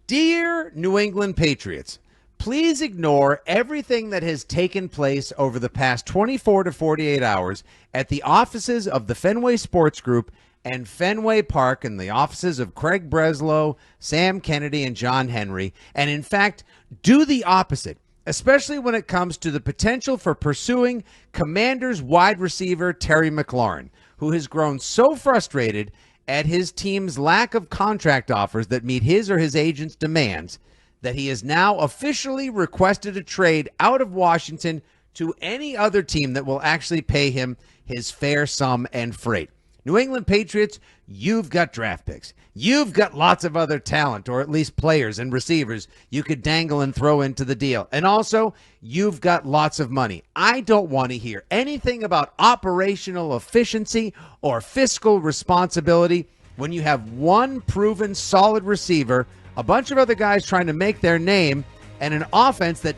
Dear New England Patriots, please ignore everything that has taken place over the past 24 to 48 hours at the offices of the Fenway Sports Group and Fenway Park and the offices of Craig Breslow, Sam Kennedy, and John Henry, and in fact, do the opposite, especially when it comes to the potential for pursuing Commanders wide receiver Terry McLaurin, who has grown so frustrated at his team's lack of contract offers that meet his or his agent's demands that he has now officially requested a trade out of Washington to any other team that will actually pay him his fair sum and freight. New England Patriots, you've got draft picks. You've got lots of other talent, or at least players and receivers you could dangle and throw into the deal. And also, you've got lots of money. I don't want to hear anything about operational efficiency or fiscal responsibility when you have one proven solid receiver, a bunch of other guys trying to make their name, and an offense that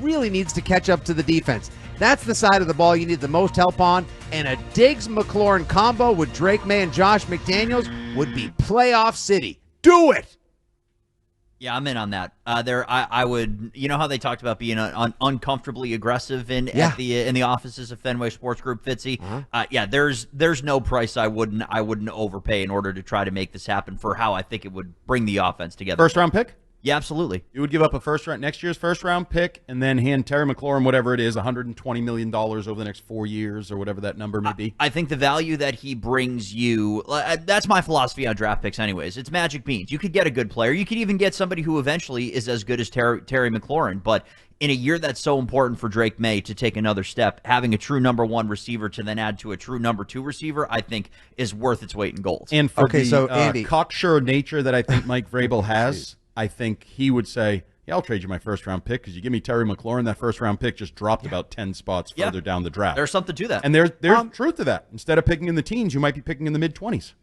really needs to catch up to the defense. That's the side of the ball you need the most help on, and a Diggs-McLaurin combo with Drake May and Josh McDaniels would be playoff city. Do it! Yeah, I'm in on that. I would. You know how they talked about being uncomfortably aggressive in the offices of Fenway Sports Group, Fitzy. Yeah, there's no price I wouldn't overpay in order to try to make this happen for how I think it would bring the offense together. First round pick? Yeah, absolutely. You would give up next year's first round pick and then hand Terry McLaurin, whatever it is, $120 million over the next 4 years or whatever that number may be. I think the value that he brings you, that's my philosophy on draft picks anyways. It's magic beans. You could get a good player. You could even get somebody who eventually is as good as Terry McLaurin. But in a year that's so important for Drake May to take another step, having a true number one receiver to then add to a true number two receiver, I think is worth its weight in gold. And for Andy, cocksure nature that I think Mike Vrabel has, I think he would say, yeah, I'll trade you my first-round pick because you give me Terry McLaurin, that first-round pick just dropped about 10 spots further down the draft. There's something to that. And there's truth to that. Instead of picking in the teens, you might be picking in the mid-20s.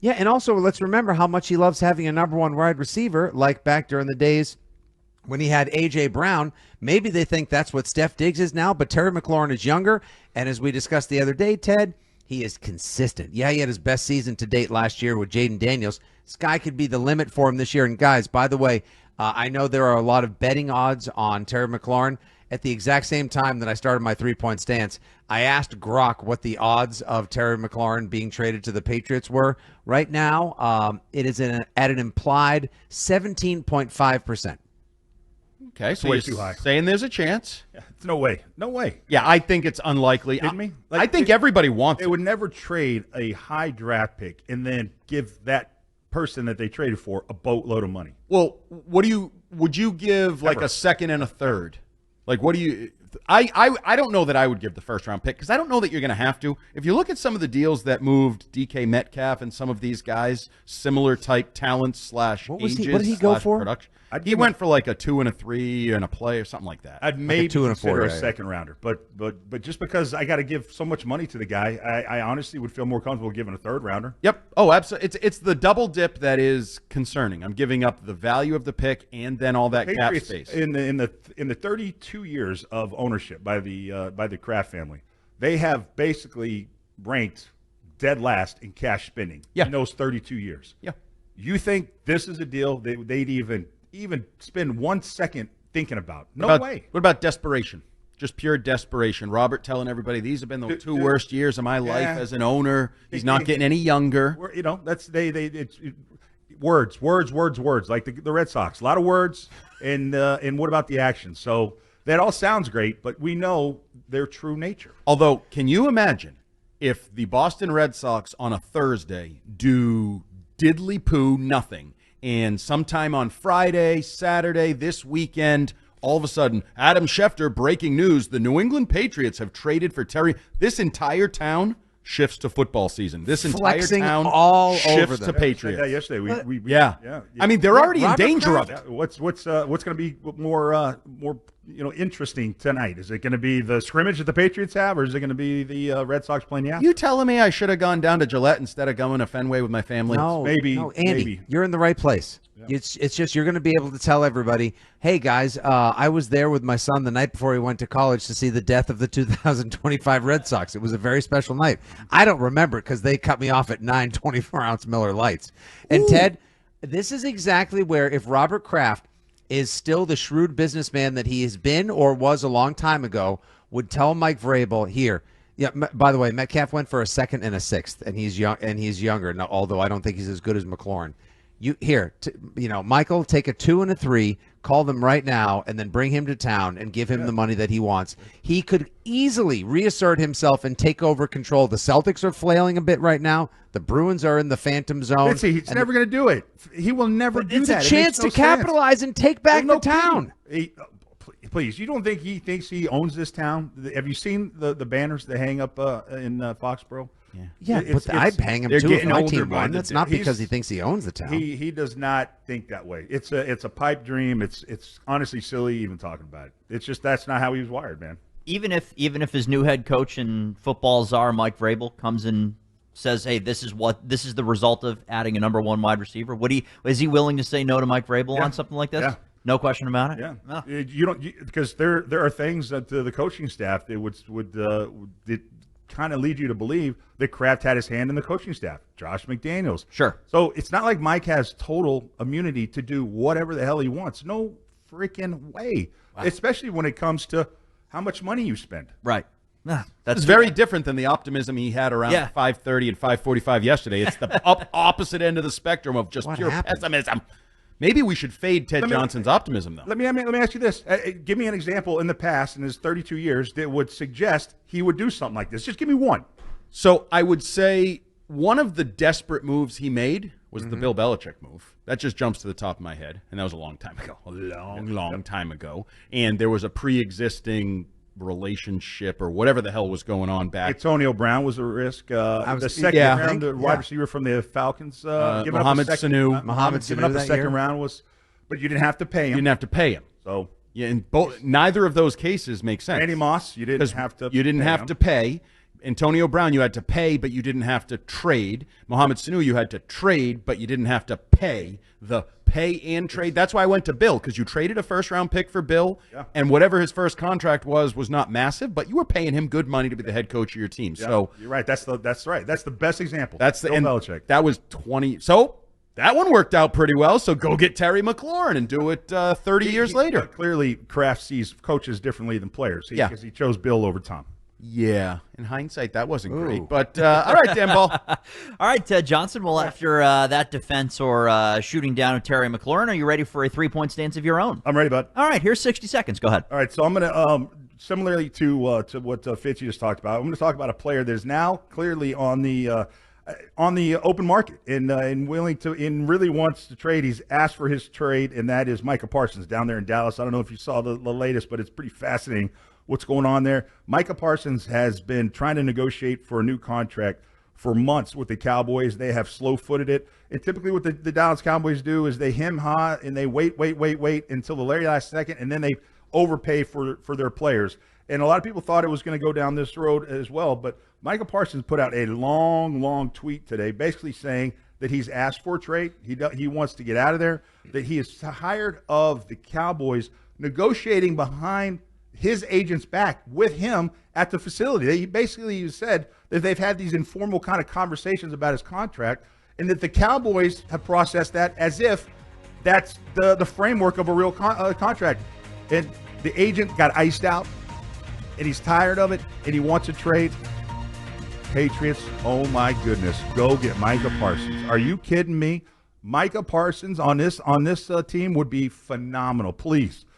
Yeah, and also let's remember how much he loves having a number one wide receiver, like back during the days when he had A.J. Brown. Maybe they think that's what Steph Diggs is now, but Terry McLaurin is younger, and as we discussed the other day, Ted, he is consistent. Yeah, he had his best season to date last year with Jaden Daniels. Sky could be the limit for him this year. And guys, by the way, I know there are a lot of betting odds on Terry McLaurin. At the exact same time that I started my three-point stance, I asked Grok what the odds of Terry McLaurin being traded to the Patriots were. Right now, it is at an implied 17.5%. Okay, so you're too high. Saying there's a chance. Yeah, it's no way. No way. Yeah, I think it's unlikely. Kidding me? I think everybody wants it. They would never trade a high draft pick and then give that person that they traded for a boatload of money. Well, would you give like a second and a third? Like, what do you? I don't know that I would give the first round pick because I don't know that you're going to have to. If you look at some of the deals that moved DK Metcalf and some of these guys, similar type talents / ages. What did he go for? Production. He went for like a 2 and a 3 and a play or something like that. I'd maybe consider a second rounder, but just because I got to give so much money to the guy, I honestly would feel more comfortable giving a third rounder. Yep. Oh, absolutely. It's the double dip that is concerning. I'm giving up the value of the pick and then all that cap space. In the 32 years of ownership by the Kraft family, they have basically ranked dead last in cash spending in those 32 years. Yeah. You think this is a deal they'd even spend 1 second thinking about? No way. What about desperation? Just pure desperation. Robert telling everybody these have been the two worst years of my life as an owner. He's not getting any younger. You know, that's it's words, like the Red Sox. A lot of words, and what about the action? So that all sounds great, but we know their true nature. Although, can you imagine if the Boston Red Sox on a Thursday do diddly-poo nothing, and sometime on Friday, Saturday, this weekend, all of a sudden, Adam Schefter, breaking news, the New England Patriots have traded for Terry. This entire town shifts to football season. This entire town all shifts over to Patriots. Yeah, yesterday we yeah. I mean, they're already in danger of it. What's going to be more interesting tonight? Is it going to be the scrimmage that the Patriots have, or is it going to be the Red Sox playing the Astros? You telling me I should have gone down to Gillette instead of going to Fenway with my family? No, Andy, maybe. You're in the right place. Yeah. It's just you're going to be able to tell everybody, hey, guys, I was there with my son the night before he went to college to see the death of the 2025 Red Sox. It was a very special night. I don't remember it because they cut me off at 9 24-ounce Miller Lights. And Ted, This is exactly where, if Robert Kraft is still the shrewd businessman that he has been or was a long time ago, would tell Mike Vrabel here. Yeah. By the way, Metcalf went for a second and a sixth, and he's young and he's younger. Now, although I don't think he's as good as McLaurin. Michael, take a 2 and a 3, call them right now, and then bring him to town and give him the money that he wants. He could easily reassert himself and take over control. The Celtics are flailing a bit right now. The Bruins are in the phantom zone. He's never going to do it. He will never do that. It's a chance to capitalize and take back the town. Please, you don't think he thinks he owns this town? Have you seen the banners they hang up in Foxborough? Yeah, but I'd hang him too if my team won. That's not because he thinks he owns the town. He does not think that way. It's a pipe dream. It's honestly silly even talking about it. It's just that's not how he was wired, man. Even if his new head coach and football czar Mike Vrabel comes and says, "Hey, this is the result of adding a number 1 wide receiver," is he willing to say no to Mike Vrabel on something like this? Yeah. No question about it. Yeah, No. You don't because there are things that the coaching staff that would kind of lead you to believe that Kraft had his hand in the coaching staff. Josh McDaniels. Sure. So it's not like Mike has total immunity to do whatever the hell he wants. No freaking way. Wow. Especially when it comes to how much money you spend. Right. That's very different than the optimism he had around 5:30 and 5:45 yesterday. It's the opposite end of the spectrum of just pure pessimism. Maybe we should fade Ted Johnson's optimism, though. Let me ask you this. Give me an example in the past, in his 32 years, that would suggest he would do something like this. Just give me one. So I would say one of the desperate moves he made was the Bill Belichick move. That just jumps to the top of my head, and that was a long time ago. A long time ago. And there was a pre-existing relationship or whatever the hell was going on back. Antonio Brown was a risk. The second round, the wide receiver from the Falcons, Mohamed Sanu. Giving up a second round was, but you didn't have to pay him. You didn't have to pay him. So yeah, in neither of those cases make sense. Randy Moss, you didn't have to. You didn't have to pay. Antonio Brown, you had to pay, but you didn't have to trade. Mohamed Sanu, you had to trade, but you didn't have to pay. The pay and trade. That's why I went to Bill, because you traded a first-round pick for Bill, and whatever his first contract was not massive, but you were paying him good money to be the head coach of your team. Yeah, so you're right. That's right. That's the best example. That's the Bill Belichick. That was 20. So that one worked out pretty well. So go get Terry McLaurin and do it 30 years later. Clearly, Kraft sees coaches differently than players. Because he chose Bill over Tom. Yeah, in hindsight, that wasn't great. But all right, Dan Ball. All right, Ted Johnson. Well, after that defense or shooting down of Terry McLaurin, are you ready for a 3-point stance of your own? I'm ready, bud. All right, here's 60 seconds. Go ahead. All right, so I'm going to, similarly to what Fitzy just talked about, I'm going to talk about a player that is now clearly on the open market and willing to really wants to trade. He's asked for his trade, and that is Micah Parsons down there in Dallas. I don't know if you saw the latest, but it's pretty fascinating what's going on there. Micah Parsons has been trying to negotiate for a new contract for months with the Cowboys. They have slow-footed it. And typically what the Dallas Cowboys do is they hem-ha and they wait until the very last second, and then they overpay for their players. And a lot of people thought it was going to go down this road as well. But Micah Parsons put out a long tweet today basically saying that he's asked for a trade. He wants to get out of there, that he is tired of the Cowboys negotiating behind his agent's back with him at the facility. He basically said that they've had these informal kind of conversations about his contract, and that the Cowboys have processed that as if that's the framework of a real contract. And the agent got iced out, and he's tired of it, and he wants a trade. Patriots, oh my goodness, go get Micah Parsons. Are you kidding me? Micah Parsons on this team would be phenomenal. Please